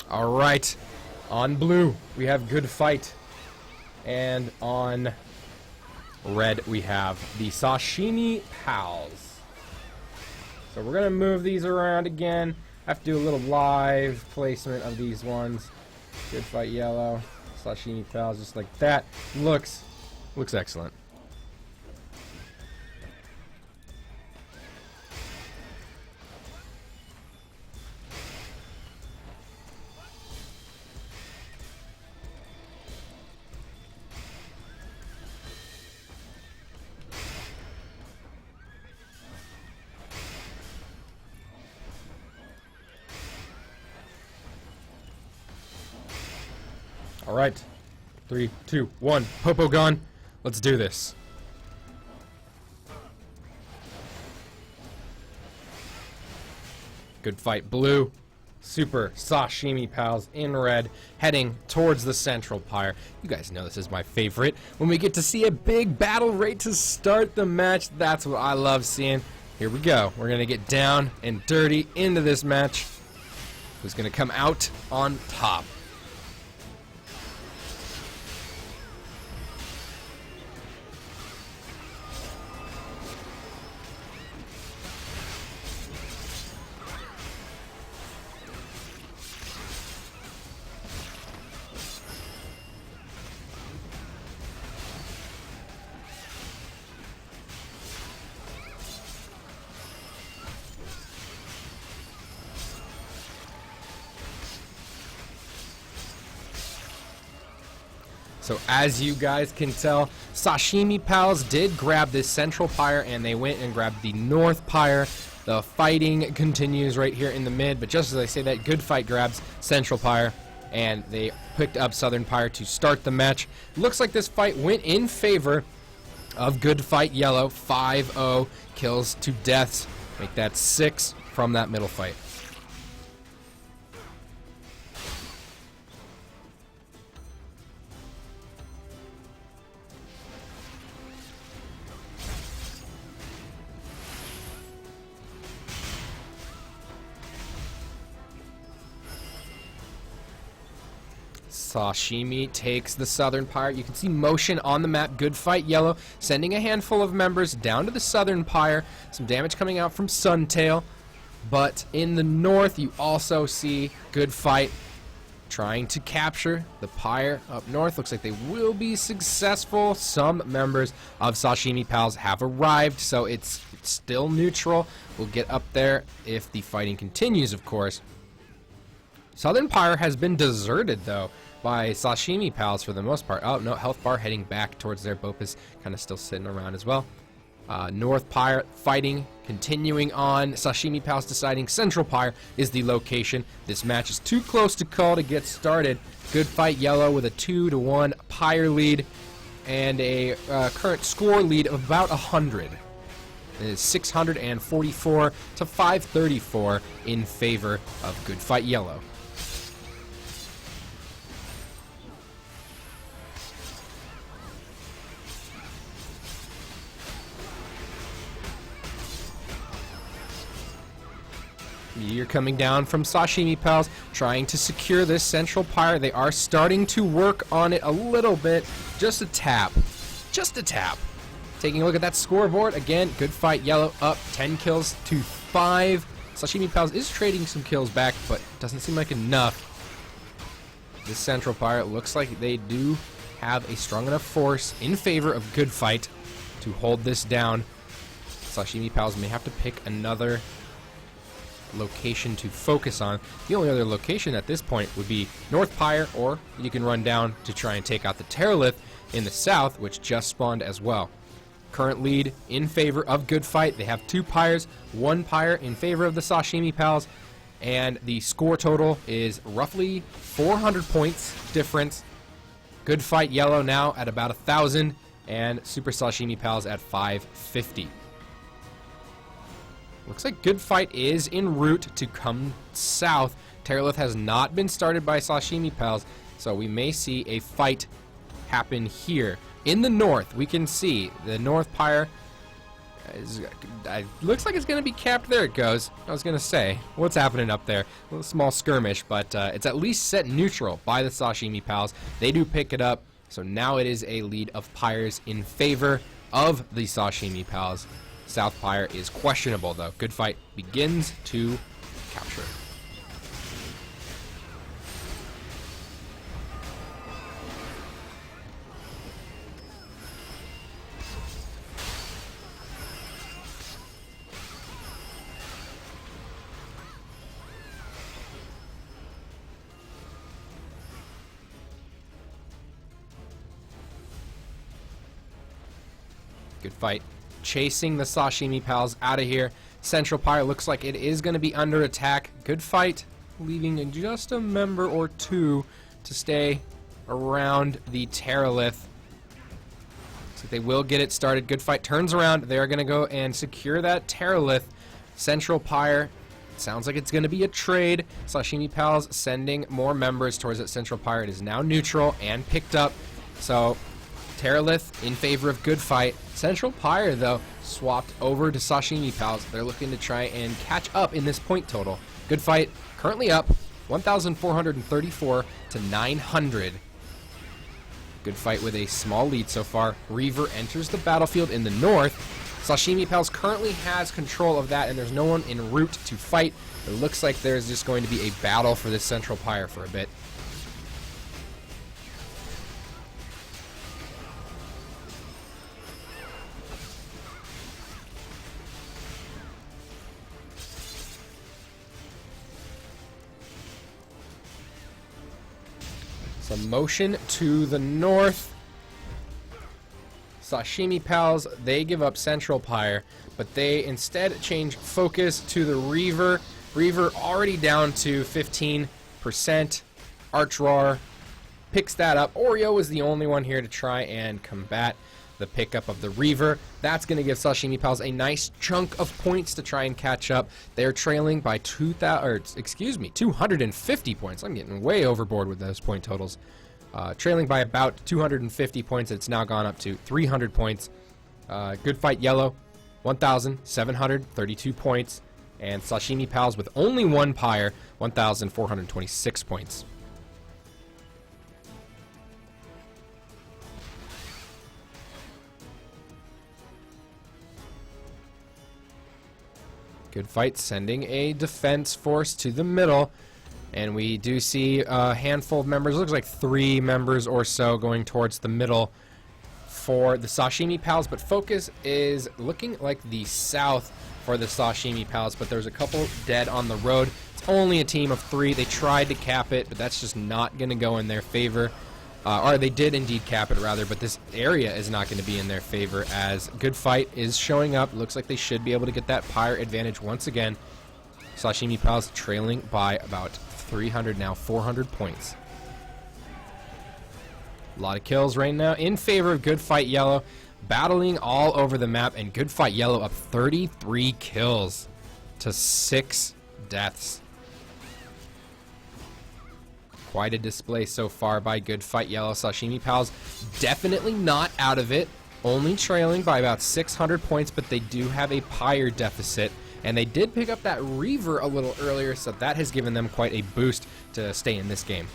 Alright, on blue we have Good Fight, and on red we have the Sashimi Pals. So we're going to move these around again. I have to do a little live placement of these ones. Good Fight yellow, Sashimi Pals, just like that. Looks excellent. Alright. 3, 2, 1. Popo gun. Let's do this. Good Fight blue. Super Sashimi Pals in red, heading towards the central pyre. You guys know this is my favorite. When we get to see a big battle right to start the match, that's what I love seeing. Here we go. We're going to get down and dirty into this match. Who's going to come out on top? So as you guys can tell, Sashimi Pals did grab this central pyre and they went and grabbed the north pyre. The fighting continues right here in the mid, but just as I say that, Good Fight grabs central pyre and they picked up southern pyre to start the match. Looks like this fight went in favor of Good Fight yellow. 5-0 kills to deaths. Make that 6 from that middle fight. Sashimi takes the southern pyre. You can see motion on the map. Good Fight yellow sending a handful of members down to the southern pyre. Some damage coming out from Suntail. But in the north, you also see Good Fight trying to capture the pyre up north. Looks like they will be successful. Some members of Sashimi Pals have arrived, so it's still neutral. We'll get up there if the fighting continues, of course. Southern pyre has been deserted, though, by Sashimi Pals for the most part. Oh, no, health bar heading back towards their Bopus, kind of still sitting around as well. North pyre fighting, continuing on. Sashimi Pals deciding central pyre is the location. This match is too close to call to get started. Good Fight yellow with a 2-1 pyre lead and a current score lead of about 100. It is 644 to 534 in favor of Good Fight yellow. You're coming down from Sashimi Pals, trying to secure this central pyre. They are starting to work on it a little bit. Just a tap. Just a tap. Taking a look at that scoreboard. Again, Good Fight yellow up 10 kills to 5. Sashimi Pals is trading some kills back, but doesn't seem like enough. This central pyre looks like they do have a strong enough force in favor of Good Fight to hold this down. Sashimi Pals may have to pick another location to focus on. The only other location at this point would be North Pyre, or you can run down to try and take out the Terralith in the south, which just spawned as well. Current lead in favor of Good Fight. They have 2 pyres, 1 pyre in favor of the Sashimi Pals, and the score total is roughly 400 points difference. Good Fight yellow now at about 1,000, and Super Sashimi Pals at 550. Looks like Good Fight is en route to come south. Terralith has not been started by Sashimi Pals, so we may see a fight happen here. In the north, we can see the North Pyre Looks like it's going to be capped. There it goes. I was going to say, what's happening up there? A little small skirmish, but it's at least set neutral by the Sashimi Pals. They do pick it up, so now it is a lead of Pyres in favor of the Sashimi Pals. South Pyre is questionable, though. Good fight begins to capture. Good fight. Chasing the Sashimi Pals out of here. Central Pyre looks like it is going to be under attack. Good fight. Leaving just a member or two to stay around the Terralith. So they will get it started. Good fight. Turns around. They're going to go and secure that Terralith. Central Pyre. Sounds like it's going to be a trade. Sashimi Pals sending more members towards that Central Pyre. It is now neutral and picked up. So Terralith in favor of Good fight. Central Pyre, though, swapped over to Sashimi Pals. They're looking to try and catch up in this point total. Good fight, currently up 1,434 to 900. Good fight with a small lead so far. Reaver enters the battlefield in the north. Sashimi Pals currently has control of that, and there's no one en route to fight. It looks like there's just going to be a battle for this Central Pyre for a bit. Some motion to the north. Sashimi Pals, they give up Central Pyre, but they instead change focus to the Reaver. Reaver already down to 15%. Archroar picks that up. Oreo is the only one here to try and combat the pickup of the Reaver. That's going to give Sashimi Pals a nice chunk of points to try and catch up. They're trailing by 250 points. I'm getting way overboard with those point totals. Trailing by about 250 points. It's now gone up to 300 points. Good fight Yellow, 1,732 points. And Sashimi Pals with only one Pyre, 1,426 points. Good fight, sending a defense force to the middle. And we do see a handful of members, looks like 3 members or so going towards the middle for the Sashimi Pals. But focus is looking like the south for the Sashimi Pals. But there's a couple dead on the road. It's only a team of 3. They tried to cap it, but that's just not going to go in their favor. Or they did indeed cap it, rather, but this area is not going to be in their favor as Good Fight is showing up. Looks like they should be able to get that Pyre advantage once again. Sashimi Pals trailing by about 300 now, 400 points. A lot of kills right now in favor of Good Fight Yellow. Battling all over the map, and Good Fight Yellow up 33 kills to 6 deaths. Quite a display so far by Good Fight Yellow. Sashimi Pals definitely not out of it. Only trailing by about 600 points, but they do have a Pyre deficit. And they did pick up that Reaver a little earlier, so that has given them quite a boost to stay in this game.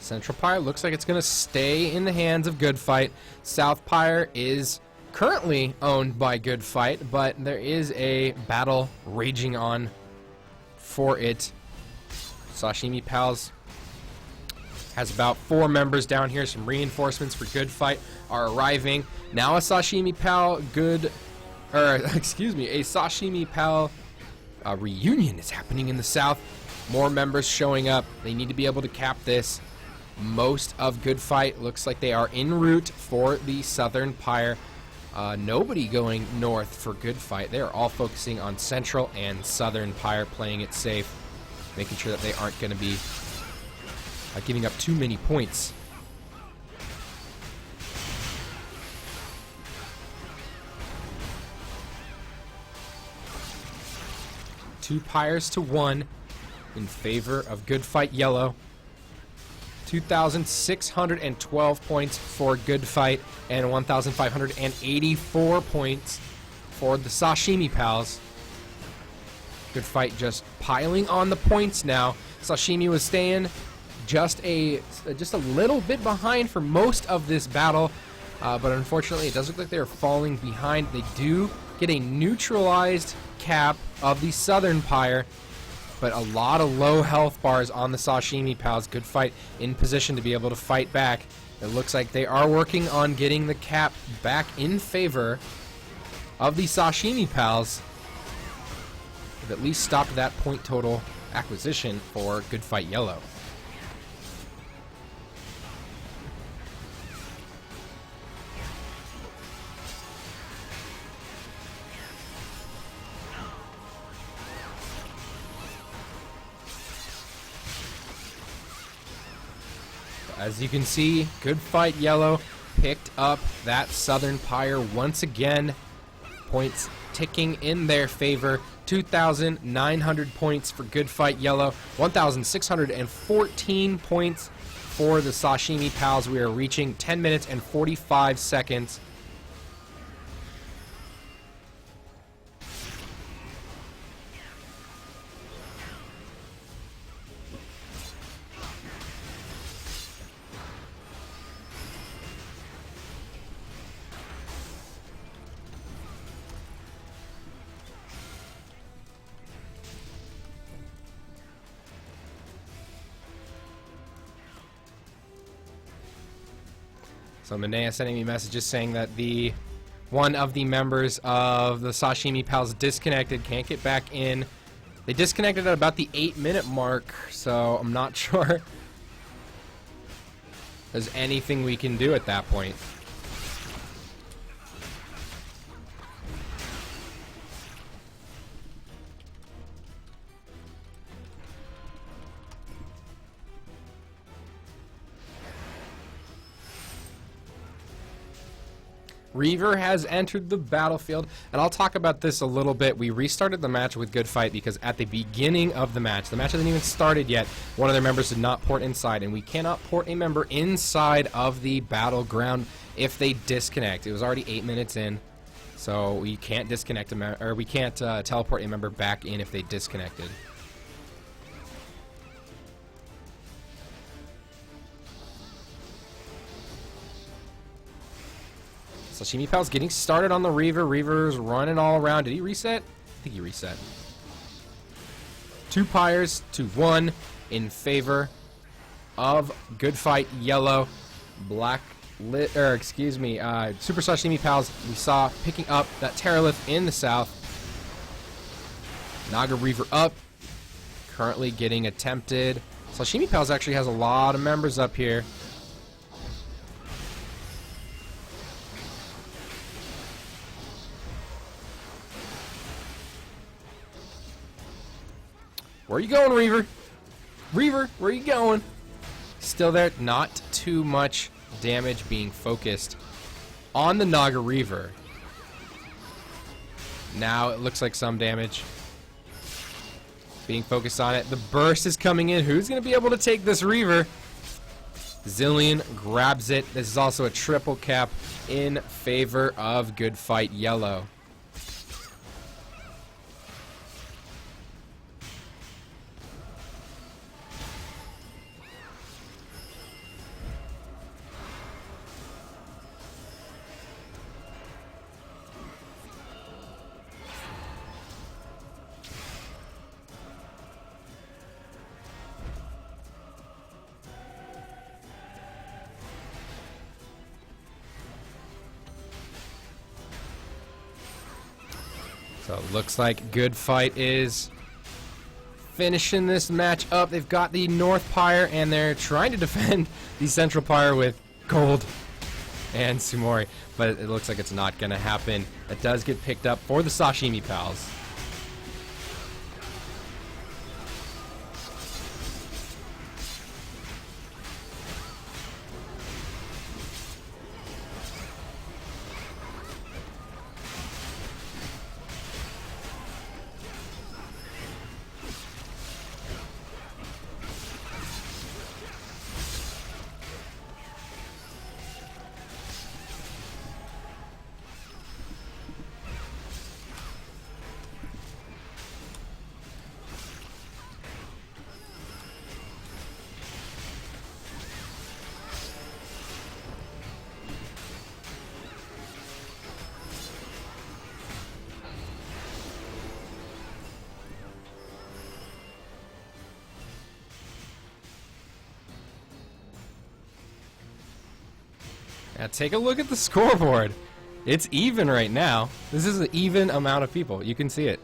Central Pyre looks like it's going to stay in the hands of Good Fight. South Pyre is currently owned by Good Fight, but there is a battle raging on for it. Sashimi Pals has about 4 members down here. Some reinforcements for Good Fight are arriving. Now a Sashimi Pal a Sashimi Pal reunion is happening in the south. More members showing up. They need to be able to cap this. Most of Good Fight looks like they are en route for the Southern Pyre. Nobody going north for Good Fight. They're all focusing on Central and Southern Pyre, playing it safe, making sure that they aren't going to be giving up too many points. Two Pyres to one in favor of Good Fight Yellow. 2,612 points for Good Fight and 1,584 points for the Sashimi Pals. Good Fight just piling on the points now. Sashimi was staying just a little bit behind for most of this battle, but unfortunately it does look like they're falling behind. They do get a neutralized cap of the Southern Pyre, but a lot of low health bars on the Sashimi Pals. Good Fight in position to be able to fight back. It looks like they are working on getting the cap back in favor of the Sashimi Pals. They've at least stopped that point total acquisition for Good Fight Yellow. As you can see, Good Fight Yellow picked up that Southern Pyre once again. Points ticking in their favor. 2,900 points for Good Fight Yellow. 1,614 points for the Sashimi Pals. We are reaching 10 minutes and 45 seconds. So Manea sending me messages saying that one of the members of the Sashimi Pals disconnected, can't get back in. They disconnected at about the 8-minute mark, so I'm not sure there's anything we can do at that point. Reaver has entered the battlefield, and I'll talk about this a little bit. We restarted the match with Good Fight because at the beginning of the match hasn't even started yet, one of their members did not port inside, and we cannot port a member inside of the battleground if they disconnect. It was already 8 minutes in, so we can't disconnect or we can't teleport a member back in if they disconnected. Sashimi Pal's getting started on the Reaver. Reaver's running all around. Did he reset? I think he reset. 2 Pyres to 1 in favor of Good Fight Yellow. Super Sashimi Pals we saw picking up that Terralith in the south. Naga Reaver up. Currently getting attempted. Sashimi Pals actually has a lot of members up here. Where are you going, Reaver? Reaver, where are you going? Still there. Not too much damage being focused on the Naga Reaver. Now it looks like some damage being focused on it. The burst is coming in. Who's going to be able to take this Reaver? Zillion grabs it. This is also a triple cap in favor of Good Fight Yellow. So it looks like Good Fight is finishing this match up. They've got the North Pyre, and they're trying to defend the Central Pyre with gold. and Sumori, but it looks like it's not going to happen. That does get picked up for the Sashimi Pals. Now take a look at the scoreboard. It's even right now. This is an even amount of people. You can see it.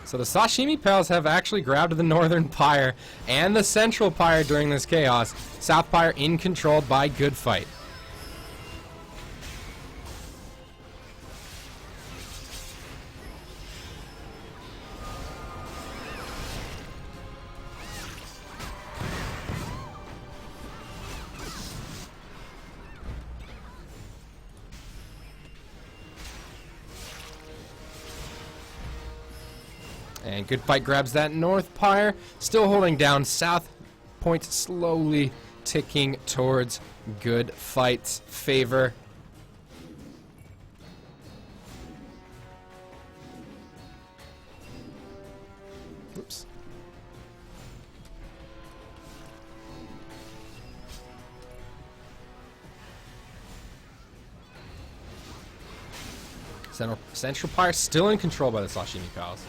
So the Sashimi Pals have actually grabbed the Northern Pyre and the Central Pyre during this chaos. South Pyre in control by Good Fight. And Good Fight grabs that North Pyre, still holding down South. Point slowly ticking towards Good Fight's favor. Oops. Central Pyre still in control by the Sashimi Pals.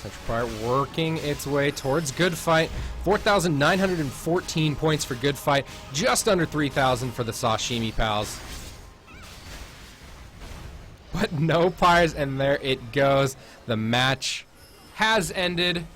Central Pyre working its way towards Good Fight. 4,914 points for Good Fight. Just under 3,000 for the Sashimi Pals. But no Pyres, and there it goes. The match has ended.